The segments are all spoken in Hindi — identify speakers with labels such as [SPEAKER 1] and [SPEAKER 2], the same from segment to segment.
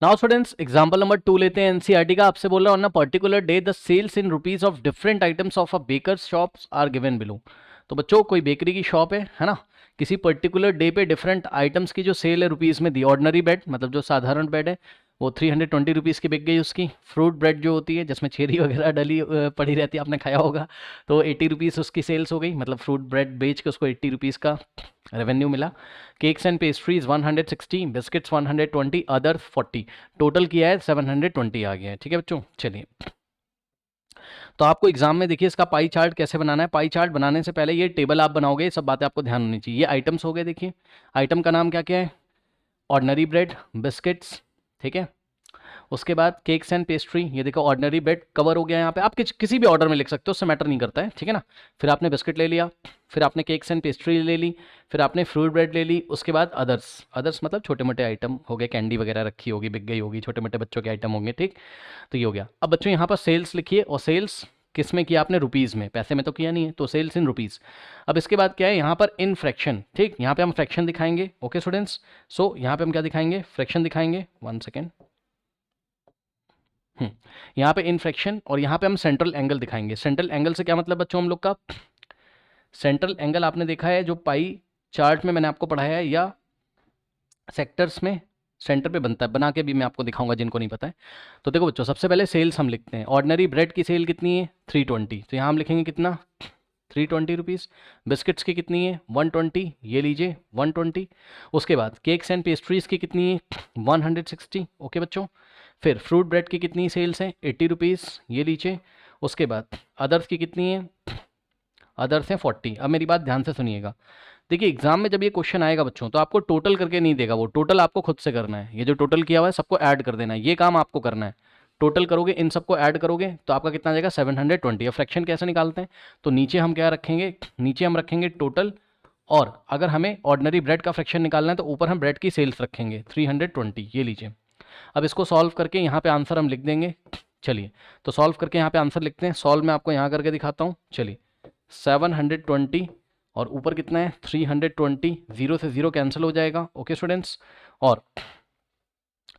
[SPEAKER 1] नाउ स्टूडेंट्स एग्जांपल नंबर 2 लेते हैं एनसीईआरटी का। आपसे बोल रहा हूँ ना, particular day the sales in rupees of different items of a bakers shops are given below. तो बच्चों कोई बेकरी की शॉप है ना, किसी पर्टिकुलर डे पे डिफरेंट आइटम्स की जो सेल है रुपीज़ में दी। ऑर्डनरी ब्रेड मतलब जो साधारण ब्रेड है वो 320 रुपीज़ की बिक गई उसकी। फ्रूट ब्रेड जो होती है जिसमें चेरी वगैरह डली पड़ी रहती है, आपने खाया होगा, तो 80 रुपीज़ उसकी सेल्स हो गई, मतलब फ्रूट ब्रेड बेच के उसको 80 रुपीज़ का रेवेन्यू मिला। Cakes and pastries 160, biscuits 120, other 40, total किया है 720 आ गया है। ठीक है बच्चों, चलिए। तो आपको एग्जाम में देखिए इसका पाई चार्ट कैसे बनाना है। पाई चार्ट बनाने से पहले ये टेबल आप बनाओगे, ये सब बातें आपको ध्यान होनी चाहिए। ये आइटम्स हो गए, देखिए आइटम का नाम क्या क्या है, ऑर्डनरी ब्रेड, बिस्किट्स, ठीक है। उसके बाद केक्स एंड पेस्ट्री, ये देखो ऑर्डनरी ब्रेड कवर हो गया यहाँ पे। आप किसी भी ऑर्डर में लिख सकते हो, उससे मैटर नहीं करता है, ठीक है ना। फिर आपने बिस्किट ले लिया, फिर आपने केक्स एंड पेस्ट्री ले ली, फिर आपने फ्रूट ब्रेड ले ली। उसके बाद अदर्स, अदर्स मतलब छोटे मोटे आइटम हो गए, कैंडी वगैरह रखी होगी, बिक गई होगी, छोटे मोटे बच्चों के आइटम होंगे, ठीक। तो ये हो गया। अब बच्चों यहाँ पर सेल्स लिखिए, और सेल्स किस में किया आपने, रुपीज़ में, पैसे में तो किया नहीं है, तो सेल्स इन रुपीज़। अब इसके बाद क्या है यहाँ पर, इन फ्रैक्शन, ठीक, यहाँ पे हम फ्रैक्शन दिखाएंगे। ओके स्टूडेंट्स, सो यहाँ पे हम क्या दिखाएंगे, फ्रैक्शन दिखाएंगे। 1 सेकेंड। यहाँ पे इनफ्रैक्शन, और यहाँ पे हम सेंट्रल एंगल दिखाएंगे। सेंट्रल एंगल से क्या मतलब बच्चों हम लोग का, सेंट्रल एंगल आपने देखा है जो पाई चार्ट में मैंने आपको पढ़ाया है, या सेक्टर्स में सेंटर पे बनता है, बना के भी मैं आपको दिखाऊंगा जिनको नहीं पता है। तो देखो बच्चों, सबसे पहले सेल्स हम लिखते हैं। ऑर्डनरी ब्रेड की सेल कितनी है, 320, तो यहाँ हम लिखेंगे कितना, 320 रुपीज़। बिस्किट्स की कितनी है, 120, ये लीजिए 120। उसके बाद केक्स एंड पेस्ट्रीज़ की कितनी है, 160। ओके बच्चों। फिर फ्रूट ब्रेड की कितनी सेल्स हैं, 80 रुपीज़, ये लीजिए। उसके बाद अदर्स की कितनी है, अदर्स हैं 40। अब मेरी बात ध्यान से सुनिएगा। देखिए एग्जाम में जब ये क्वेश्चन आएगा बच्चों, तो आपको टोटल करके नहीं देगा, वो टोटल आपको खुद से करना है। ये जो टोटल किया हुआ है सबको ऐड कर देना है, ये काम आपको करना है। टोटल करोगे, इन सबको ऐड करोगे तो आपका कितना आ जाएगा, 720। अब फ्रैक्शन कैसे निकालते हैं, तो नीचे हम क्या रखेंगे, नीचे हम रखेंगे टोटल, और अगर हमें ऑर्डनरी ब्रेड का फ्रैक्शन निकालना है तो ऊपर हम ब्रेड की सेल्स रखेंगे 320, ये लीजिए। अब इसको सॉल्व करके यहाँ पे आंसर हम लिख देंगे। चलिए, तो सॉल्व करके यहाँ पे आंसर लिखते हैं। सॉल्व मैं आपको यहाँ करके दिखाता हूँ। चलिए, 720 और ऊपर कितना है, 320, जीरो से जीरो कैंसिल हो जाएगा। ओके स्टूडेंट्स, और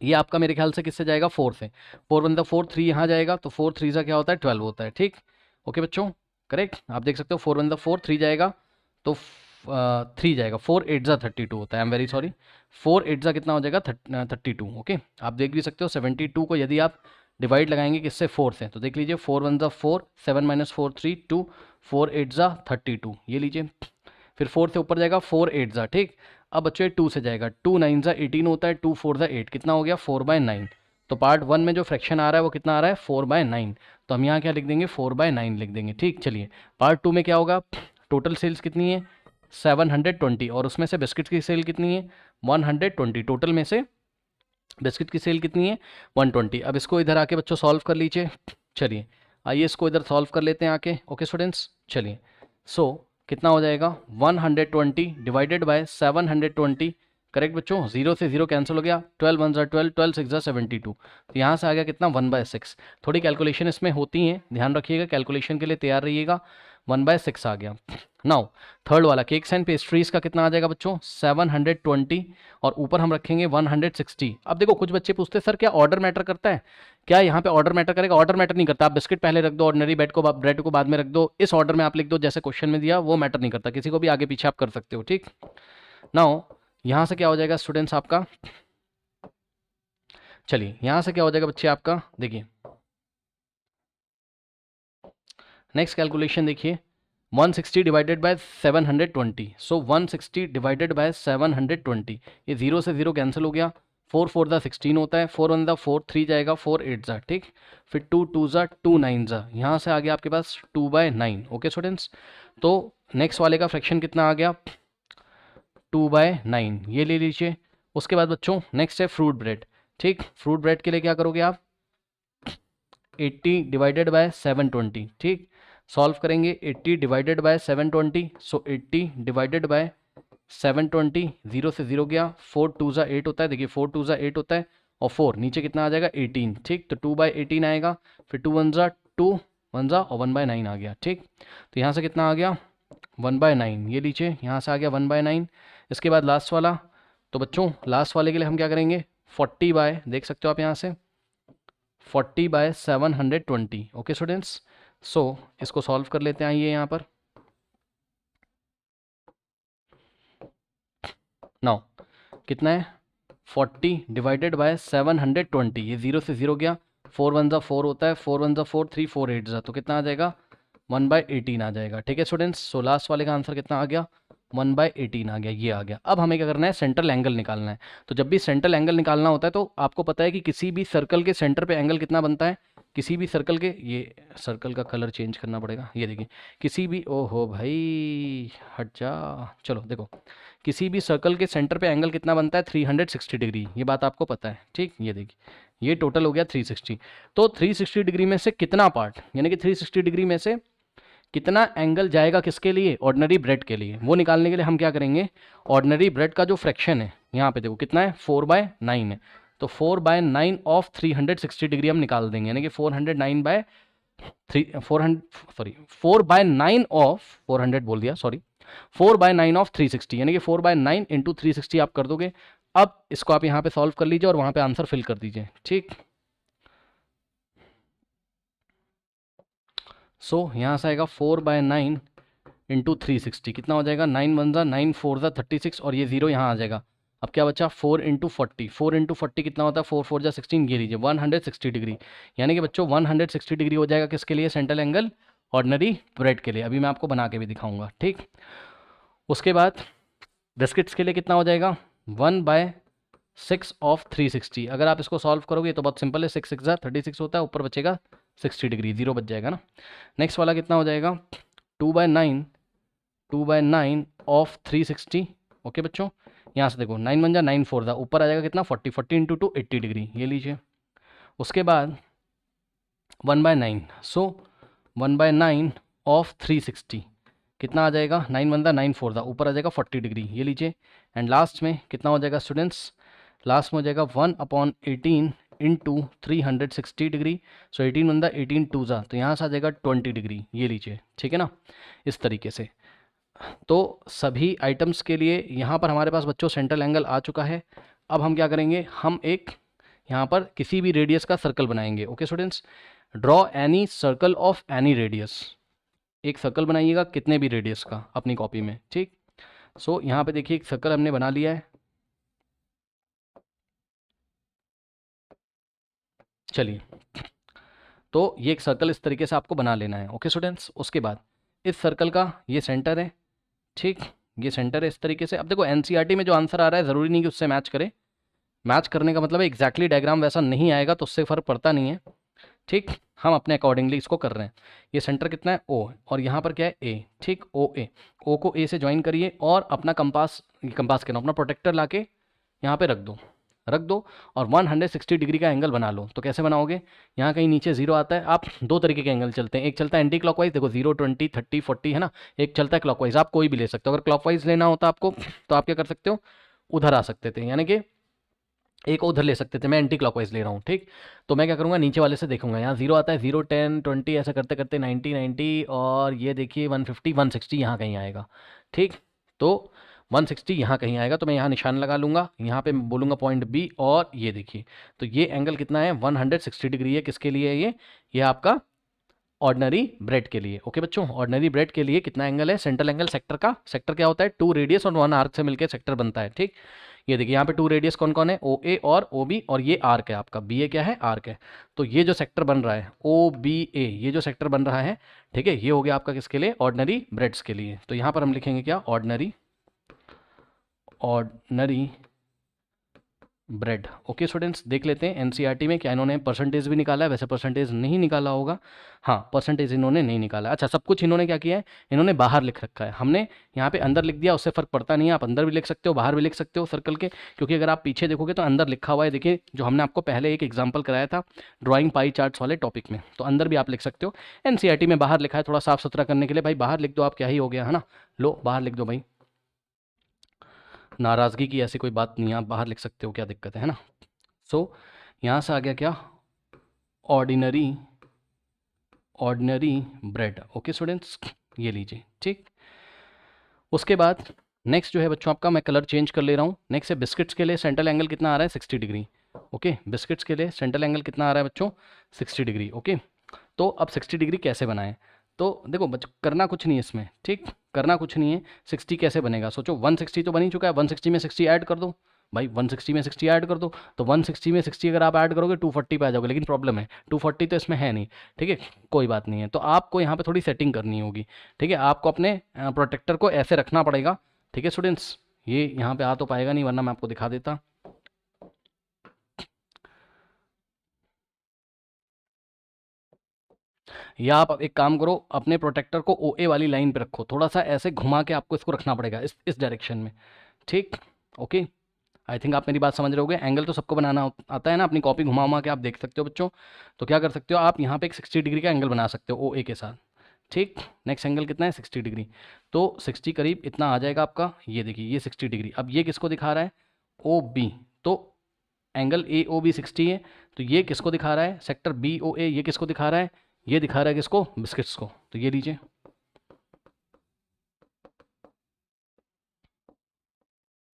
[SPEAKER 1] ये आपका मेरे ख्याल से किससे जाएगा, 4 से। 4 वन द 4, 3 यहाँ जाएगा, तो 4 3 सा क्या होता है, 12 होता है, ठीक। ओके बच्चों, करेक्ट, आप देख सकते हो 4 वन द 4, 3 जाएगा, तो 3 जाएगा, 4 8 ज़ा 32 होता है। आई एम वेरी सॉरी, 4 8 ज़ा कितना हो जाएगा, 32। ओके, आप देख भी सकते हो 72 को यदि आप डिवाइड लगाएंगे किससे, 4 से, तो देख लीजिए 4 वन ज़ा 4, 7 माइनस 4 3 2, 4 8 ज़ा 32, ये लीजिए। फिर 4 से ऊपर जाएगा 4 8 ज़ा, ठीक। अब बच्चों 2 से जाएगा, 2 9 ज़ा 18 होता है, 2 4 ज़ा 8, कितना हो गया, 4/9। तो पार्ट 1 में जो फ्रैक्शन आ रहा है वो कितना आ रहा है, 4/9। तो हम यहाँ क्या लिख देंगे, 4/9 लिख देंगे, ठीक। चलिए, पार्ट 2 में क्या होगा, टोटल सेल्स कितनी है, 720, और उसमें से बिस्किट की सेल कितनी है, 120। टोटल में से बिस्किट की सेल कितनी है, 120। अब इसको इधर आके बच्चों सॉल्व कर लीजिए। चलिए, आइए इसको इधर सॉल्व कर लेते हैं आके। ओके स्टूडेंट्स, चलिए। सो कितना हो जाएगा, 120 डिवाइडेड बाय 720, करेक्ट बच्चों, जीरो से जीरो कैंसिल हो गया, 12 1 ज़ा 12, 12 6 ज़ा 72। तो यहाँ से आ गया कितना, 1/6। थोड़ी कैलकुलेशन इसमें होती है, ध्यान रखिएगा, कैलकुलेशन के लिए तैयार रहिएगा। 1/6 आ गया। नाउ थर्ड वाला केक्स एंड पेस्ट्रीज का कितना आ जाएगा बच्चों, 720, और ऊपर हम रखेंगे 160। अब देखो कुछ बच्चे पूछते हैं सर क्या ऑर्डर मैटर करता है, क्या यहाँ पे ऑर्डर मैटर करेगा, ऑर्डर मैटर नहीं करता। आप बिस्किट पहले रख दो, ऑर्डनरी ब्रेड को बाद में रख दो, इस ऑर्डर में आप लिख दो जैसे क्वेश्चन में दिया, वो मैटर नहीं करता, किसी को भी आगे पीछे आप कर सकते हो, ठीक। नाउ यहाँ से क्या हो जाएगा स्टूडेंट्स आपका, चलिए यहाँ से क्या हो जाएगा बच्चे आपका, देखिए नेक्स्ट कैलकुलेशन देखिए, 160 divided by 720, so 160 divided by 720, ये जीरो से जीरो कैंसिल हो गया, 4 4 ज़ा 16 होता है, 4 1 ज़ा 4, 3 जाएगा, 4 8 ज़ा, ठीक। फिर 2 2 ज़ा 2 9 ज़ा, यहाँ से आ गया आपके पास 2/9। ओके स्टूडेंट्स, तो नेक्स्ट वाले का फ्रैक्शन कितना आ गया, 2/9, ये ले लीजिए। उसके बाद बच्चों नेक्स्ट है फ्रूट ब्रेड, ठीक। फ्रूट ब्रेड के लिए क्या करोगे आप, 80 डिवाइडेड बाय 720, ठीक। सॉल्व करेंगे, 80 divided by 720, so 80 divided by 720, zero से जीरो गया, 4 2 ज़ा 8 होता है, देखिए 4 2 ज़ा 8 होता है, और 4 नीचे कितना आ जाएगा, 18, ठीक। तो 2/18 आएगा, फिर 2 1 ज़ा 2, 1 ज़ा, और 1/9 आ गया, ठीक। तो यहाँ से कितना आ गया, 1/9, ये लीजिए, यहाँ से आ गया 1/9। इसके बाद लास्ट वाला, तो बच्चों लास्ट वाले के लिए हम क्या करेंगे, 40 बाय, देख सकते हो आप यहाँ से 40 बाय 720। ओके स्टूडेंट्स, सो इसको सॉल्व कर लेते हैं। आइए यहाँ पर नाउ कितना है 40 डिवाइडेड बाय 720, ये 0 से 0 गया, 4 1 4 होता है, 4 1 4 3 4 8 तो कितना आ जाएगा 1/18 आ जाएगा। ठीक है स्टूडेंट्स, सो लास्ट वाले का आंसर कितना आ गया 1/18 आ गया, ये आ गया। अब हमें क्या करना है, सेंट्रल एंगल निकालना है। तो जब भी सेंट्रल एंगल निकालना होता है तो आपको पता है कि किसी भी सर्कल के सेंटर पे एंगल कितना बनता है, किसी भी सर्कल के, ये सर्कल का कलर चेंज करना पड़ेगा, ये देखिए किसी भी, ओहो भाई हट जा, चलो देखो किसी भी सर्कल के सेंटर पे एंगल कितना बनता है 360 डिग्री, ये बात आपको पता है। ठीक, ये देखिए ये टोटल हो गया 360। तो 360 डिग्री में से कितना पार्ट, यानी कि 360 डिग्री में से कितना एंगल जाएगा किसके लिए, ऑर्डिनरी ब्रेड के लिए, वो निकालने के लिए हम क्या करेंगे, ऑर्डिनरी ब्रेड का जो फ्रैक्शन है यहाँ पे देखो कितना है 4/9 है, तो 4/9 ऑफ 360 डिग्री हम निकाल देंगे, यानी कि 4/9 ऑफ 400 बोल दिया, सॉरी 4/9 ऑफ 360, यानी कि 4/9 इंटू 360 आप कर दोगे। अब इसको आप यहाँ पे सॉल्व कर लीजिए और वहाँ पे आंसर फिल कर दीजिए। ठीक, सो यहाँ से आएगा 4/9 इंटू 360, कितना हो जाएगा 9 1 9 4 36, और ये 0 यहाँ आ जाएगा। अब क्या बचा 4 इंटू 40, 4 इंटू 40 कितना होता है 4 4 16, ये लीजिए 160 डिग्री, यानी कि बच्चों 160 डिग्री हो जाएगा किसके लिए, सेंट्रल एंगल ऑर्डिनरी ब्रेड के लिए। अभी मैं आपको बना के भी दिखाऊंगा। ठीक, उसके बाद बिस्किट्स के लिए कितना हो जाएगा 1/6 ऑफ 360। अगर आप इसको सॉल्व करोगे तो बहुत सिंपल है, 6 6 36 होता है, ऊपर बचेगा 60 डिग्री, 0 बच जाएगा ना। नेक्स्ट वाला कितना हो जाएगा 2/9 ऑफ 360। ओके बच्चों, यहाँ से देखो 9 1 9 4 ऊपर आ जाएगा कितना 40, 40 इंटू 2 80 डिग्री, ये लीजिए। उसके बाद 1/9, सो 1/9 ऑफ 360 कितना आ जाएगा 9 1 9 4 ऊपर आ जाएगा 40 डिग्री, ये लीजिए। एंड लास्ट में कितना हो जाएगा स्टूडेंट्स, लास्ट में हो जाएगा 1/18 इंटू 360 डिग्री, सो 18 1 18 2 तो यहाँ से आ जाएगा 20 डिग्री, ये लीजिए। ठीक है ना, इस तरीके से। तो सभी आइटम्स के लिए यहाँ पर हमारे पास बच्चों सेंट्रल एंगल आ चुका है। अब हम क्या करेंगे, हम एक यहाँ पर किसी भी रेडियस का सर्कल बनाएंगे। Okay students, draw any circle of any radius, एक सर्कल बनाइएगा कितने भी रेडियस का अपनी कॉपी में। ठीक, सो यहाँ पे देखिए एक सर्कल हमने बना लिया है। चलिए, तो ये एक सर्कल इस तरीके से आपको बना लेना है। ओके स्टूडेंट्स, उसके बाद इस सर्कल का ये सेंटर है। ठीक, ये सेंटर है इस तरीके से। अब देखो एनसीईआरटी में जो आंसर आ रहा है ज़रूरी नहीं कि उससे मैच करे, मैच करने का मतलब है एग्जैक्टली डायग्राम वैसा नहीं आएगा तो उससे फ़र्क पड़ता नहीं है। ठीक, हम अपने अकॉर्डिंगली इसको कर रहे हैं। ये सेंटर कितना है ओ, और यहाँ पर क्या है ए। ठीक, ओ ए, ओ को ए से ज्वाइन करिए और अपना कंपास कह रहा हूँ, अपना प्रोटेक्टर ला के यहाँ पे रख दो और 160 डिग्री का एंगल बना लो। तो कैसे बनाओगे, यहाँ कहीं नीचे 0 आता है, आप दो तरीके के एंगल चलते हैं, एक चलता है एंटी क्लॉकवाइज, देखो 0 20 30 40 है ना, एक चलता है क्लॉकवाइज, आप कोई भी ले सकते हो। अगर क्लॉकवाइज लेना होता आपको तो आप क्या कर सकते हो, उधर आ सकते थे, यानी कि एक उधर ले सकते थे, मैं एंटी क्लॉकवाइज ले रहा हूँ। ठीक, तो मैं क्या करूँगा नीचे वाले से देखूंगा, यहाँ 0 आता है, 0 10 20 ऐसा करते करते 90 90 और ये देखिए 150 160 यहाँ कहीं आएगा। ठीक, तो 160 यहाँ कहीं आएगा, तो मैं यहाँ निशान लगा लूँगा, यहाँ पे बोलूँगा पॉइंट बी, और ये देखिए तो ये एंगल कितना है 160 डिग्री है, किसके लिए है ये आपका ऑर्डिनरी ब्रेड के लिए। ओके बच्चों, ऑर्डिनरी ब्रेड के लिए कितना एंगल है, सेंट्रल एंगल सेक्टर का, सेक्टर क्या होता है 2 रेडियस और 1 आर्क से मिलकर सेक्टर बनता है। ठीक, ये देखिए यहाँ पे 2 रेडियस कौन कौन है, ओ ए और ओ बी, और ये आर्क है आपका, बी ए क्या है आर्क है। तो ये जो सेक्टर बन रहा है ओ बी ए, ये जो सेक्टर बन रहा है, ठीक है, ये हो गया आपका किसके लिए, ऑर्डिनरी ब्रेड्स के लिए। तो यहाँ पर हम लिखेंगे क्या, ऑर्डिनरी ब्रेड। ओके स्टूडेंट्स, देख लेते हैं एनसीईआरटी में क्या इन्होंने परसेंटेज भी निकाला है, वैसे परसेंटेज नहीं निकाला होगा, हाँ परसेंटेज इन्होंने नहीं निकाला। अच्छा, सब कुछ इन्होंने क्या किया है, इन्होंने बाहर लिख रखा है, हमने यहाँ पे अंदर लिख दिया, उससे फ़र्क पड़ता नहीं है, आप अंदर भी लिख सकते हो बाहर भी लिख सकते हो सर्कल के, क्योंकि अगर आप पीछे देखोगे तो अंदर लिखा हुआ है। देखिए जो हमने आपको पहले एक एग्जाम्पल कराया था ड्राइंग पाई चार्ट्स वाले टॉपिक में, तो अंदर भी आप लिख सकते हो। एनसीईआरटी में बाहर लिखा है थोड़ा साफ सुथरा करने के लिए, भाई बाहर लिख दो आप, क्या ही हो गया है ना, लो बाहर लिख दो भाई, नाराज़गी की ऐसी कोई बात नहीं है, आप बाहर लिख सकते हो, क्या दिक्कत है ना। सो यहाँ से आ गया क्या, ऑर्डिनरी ब्रेड। ओके स्टूडेंट्स, ये लीजिए। ठीक, उसके बाद नेक्स्ट जो है बच्चों आपका, मैं कलर चेंज कर ले रहा हूँ, नेक्स्ट है बिस्किट्स के लिए सेंट्रल एंगल कितना आ रहा है 60 डिग्री। ओके, बिस्किट्स के लिए सेंट्रल एंगल कितना आ रहा है बच्चों, 60 डिग्री। ओके, तो अब 60 डिग्री कैसे बनाएं, तो देखो बच्चों करना कुछ नहीं है इसमें, ठीक, करना कुछ नहीं है। 60 कैसे बनेगा, सोचो 160 तो बन ही चुका है, 160 में 60 ऐड कर दो भाई, 160 में 60 ऐड कर दो, तो 160 में 60 अगर आप ऐड करोगे 240 पे आ जाओगे, लेकिन प्रॉब्लम है 240 तो इसमें है नहीं, ठीक है, कोई बात नहीं है। तो आपको यहाँ पे थोड़ी सेटिंग करनी होगी, ठीक है, आपको अपने प्रोटेक्टर को ऐसे रखना पड़ेगा, ठीक है स्टूडेंट्स। ये यहाँ पे आ तो पाएगा नहीं, वरना मैं आपको दिखा देता। या आप एक काम करो, अपने प्रोटेक्टर को OA वाली लाइन पे रखो, थोड़ा सा ऐसे घुमा के आपको इसको रखना पड़ेगा इस डायरेक्शन में, ठीक। ओके, आई थिंक आप मेरी बात समझ रहे होगे। एंगल तो सबको बनाना आता है ना, अपनी कॉपी घुमा घुमा के आप देख सकते हो बच्चों। तो क्या कर सकते हो आप, यहाँ पे एक 60 डिग्री का एंगल बना सकते हो OA के साथ, ठीक। नेक्स्ट एंगल कितना है, 60 डिग्री, तो 60 करीब इतना आ जाएगा आपका। ये देखिए ये 60 डिग्री, अब ये किसको दिखा रहा है, OB, तो एंगल AOB 60 है, तो ये किसको दिखा रहा है, सेक्टर BOA, ये किसको दिखा रहा है, ये दिखा रहा है किसको, बिस्किट्स को। तो ये लीजिए,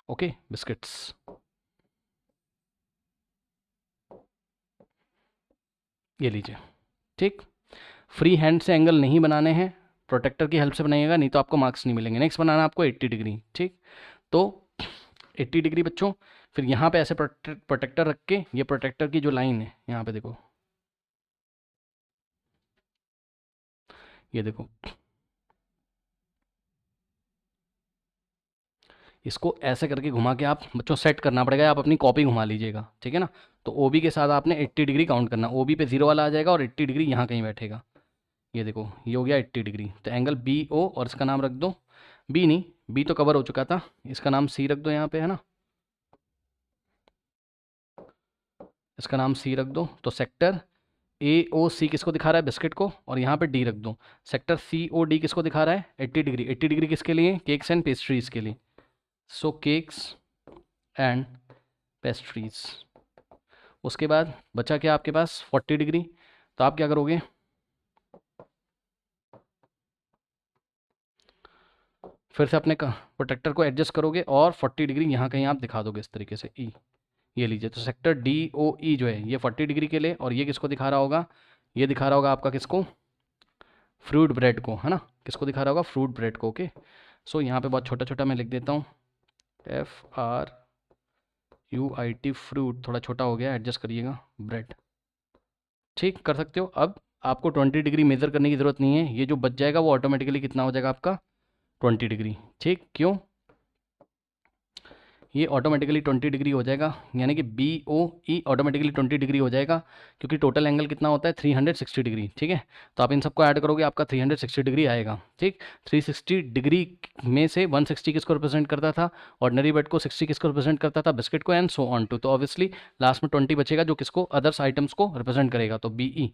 [SPEAKER 1] ओके, बिस्किट्स, ये लीजिए, ठीक। फ्री हैंड से एंगल नहीं बनाने हैं, प्रोटेक्टर की हेल्प से बनाइएगा, नहीं तो आपको मार्क्स नहीं मिलेंगे। नेक्स्ट बनाना आपको 80 डिग्री, ठीक। तो 80 डिग्री बच्चों, फिर यहाँ पे ऐसे प्रोटेक्टर रख के, ये प्रोटेक्टर की जो लाइन है यहाँ पे देखो, ये देखो, इसको ऐसे करके घुमा के आप बच्चों सेट करना पड़ेगा, आप अपनी कॉपी घुमा लीजिएगा, ठीक है ना। तो OB के साथ आपने 80 डिग्री काउंट करना, OB पे 0 वाला आ जाएगा और 80 डिग्री यहाँ कहीं बैठेगा। ये देखो ये हो गया 80 डिग्री, तो एंगल BO, और इसका नाम रख दो, B नहीं, B तो कवर हो चुका था, इसका नाम C रख दो यहाँ पे, है ना, इसका नाम C रख दो। तो सेक्टर AOC किसको दिखा रहा है, बिस्किट को, और यहाँ पे D रख दो। सेक्टर COD किसको दिखा रहा है, 80 डिग्री, 80 डिग्री किसके लिए, केक्स एंड पेस्ट्रीज के लिए। सो केक्स एंड पेस्ट्रीज। उसके बाद बचा क्या आपके पास, 40 डिग्री, तो आप क्या करोगे, फिर से अपने प्रोटेक्टर को एडजस्ट करोगे और 40 डिग्री यहाँ कहीं आप दिखा दोगे इस तरीके से E। ये लीजिए, तो सेक्टर DOE जो है ये 40 डिग्री के लिए, और ये किसको दिखा रहा होगा, ये दिखा रहा होगा आपका किसको, फ्रूट ब्रेड को, है ना, किसको दिखा रहा होगा, फ्रूट ब्रेड को। ओके, सो यहाँ पे बहुत छोटा छोटा मैं लिख देता हूँ, FRUIT, फ्रूट, थोड़ा छोटा हो गया, एडजस्ट करिएगा, ब्रेड, ठीक, कर सकते हो। अब आपको 20 डिग्री मेज़र करने की ज़रूरत नहीं है, ये जो बच जाएगा वो ऑटोमेटिकली कितना हो जाएगा आपका, 20 डिग्री, ठीक। क्यों, ये ऑटोमेटिकली 20 डिग्री हो जाएगा, यानी कि BOE ऑटोमेटिकली 20 डिग्री हो जाएगा, क्योंकि टोटल एंगल कितना होता है, 360 डिग्री, ठीक है। तो आप इन सबको ऐड करोगे, आपका 360 डिग्री आएगा, ठीक। 360 डिग्री में से 160 किसको रिप्रेजेंट करता था, ऑर्डिनरी बेड को, 60 किसको रिप्रेजेंट करता था, बिस्किट को, एंड सो ऑन टू। तो ऑब्वियसली लास्ट में 20 बचेगा, जो किसको, अदर्स आइटम्स को रिप्रेजेंट करेगा। तो BE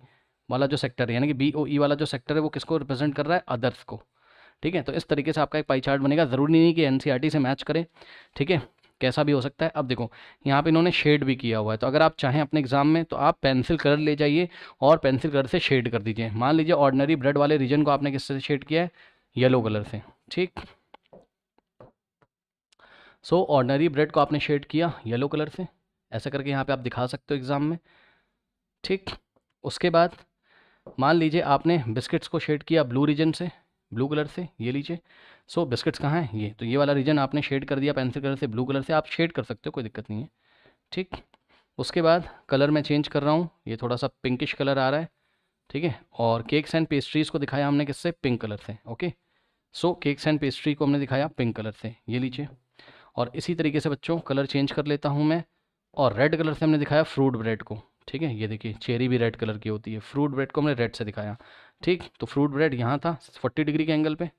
[SPEAKER 1] वाला जो सेक्टर है, यानी कि BOE वाला जो सेक्टर है, वो किसको रिप्रेजेंट कर रहा है, अदर्स को, ठीक है। तो इस तरीके से आपका एक पाई चार्ट बनेगा, ज़रूरी नहीं कि NCERT से मैच करे, ठीक है, कैसा भी हो सकता है। अब देखो यहाँ पे इन्होंने शेड भी किया हुआ है, तो अगर आप चाहें अपने एग्जाम में तो आप पेंसिल कलर ले जाइए और पेंसिल कलर से शेड कर दीजिए। मान लीजिए ऑर्डिनरी ब्रेड वाले रीजन को आपने किससे शेड किया है, येलो कलर से, ठीक। सो ऑर्डिनरी ब्रेड को आपने शेड किया येलो कलर से, ऐसा करके यहाँ पे आप दिखा सकते हो एग्जाम में, ठीक। उसके बाद मान लीजिए आपने बिस्किट्स को शेड किया ब्लू रीजन से, ब्लू कलर से, ये लीजिए। सो बिस्किट्स कहाँ हैं, ये, तो ये वाला रीजन आपने शेड कर दिया पेंसिल कलर से, ब्लू कलर से, आप शेड कर सकते हो, कोई दिक्कत नहीं है, ठीक। उसके बाद कलर मैं चेंज कर रहा हूँ, ये थोड़ा सा पिंकिश कलर आ रहा है, ठीक है। और केक्स एंड पेस्ट्रीज़ को दिखाया हमने किससे, पिंक कलर से, okay. So cakes and pastry को हमने दिखाया पिंक कलर से, ये लीजिए। और इसी तरीके से बच्चों कलर चेंज कर लेता हूँ मैं, और रेड कलर से हमने दिखाया फ्रूट ब्रेड को, ठीक है। ये देखिए चेरी भी रेड कलर की होती है, फ्रूट ब्रेड को हमने रेड से दिखाया, ठीक। तो फ्रूट ब्रेड यहाँ था 40 डिग्री के एंगल पे,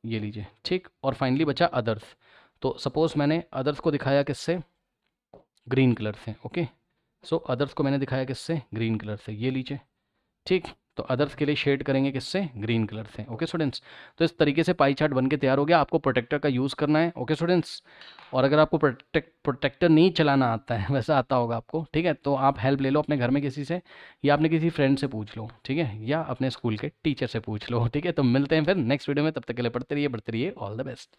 [SPEAKER 1] ये लीजिए, ठीक। और फाइनली बचा अदर्स, तो सपोज़ मैंने अदर्स को दिखाया किससे, ग्रीन कलर से, ओके। सो अदर्स को मैंने दिखाया किससे, ग्रीन कलर से, ये लीजिए, ठीक। तो अदर्स के लिए शेड करेंगे किससे, ग्रीन कलर से, ओके स्टूडेंट्स। तो इस तरीके से पाई चार्ट बन के तैयार हो गया, आपको प्रोटेक्टर का यूज़ करना है, ओके स्टूडेंट्स। और अगर आपको प्रोटेक्टर नहीं चलाना आता है, वैसा आता होगा आपको, ठीक है, तो आप हेल्प ले लो अपने घर में किसी से, या अपने किसी फ्रेंड से पूछ लो, ठीक है, या अपने स्कूल के टीचर से पूछ लो, ठीक है। तो मिलते हैं फिर नेक्स्ट वीडियो में, तब तक के लिए पढ़ते रहिए, ऑल द बेस्ट।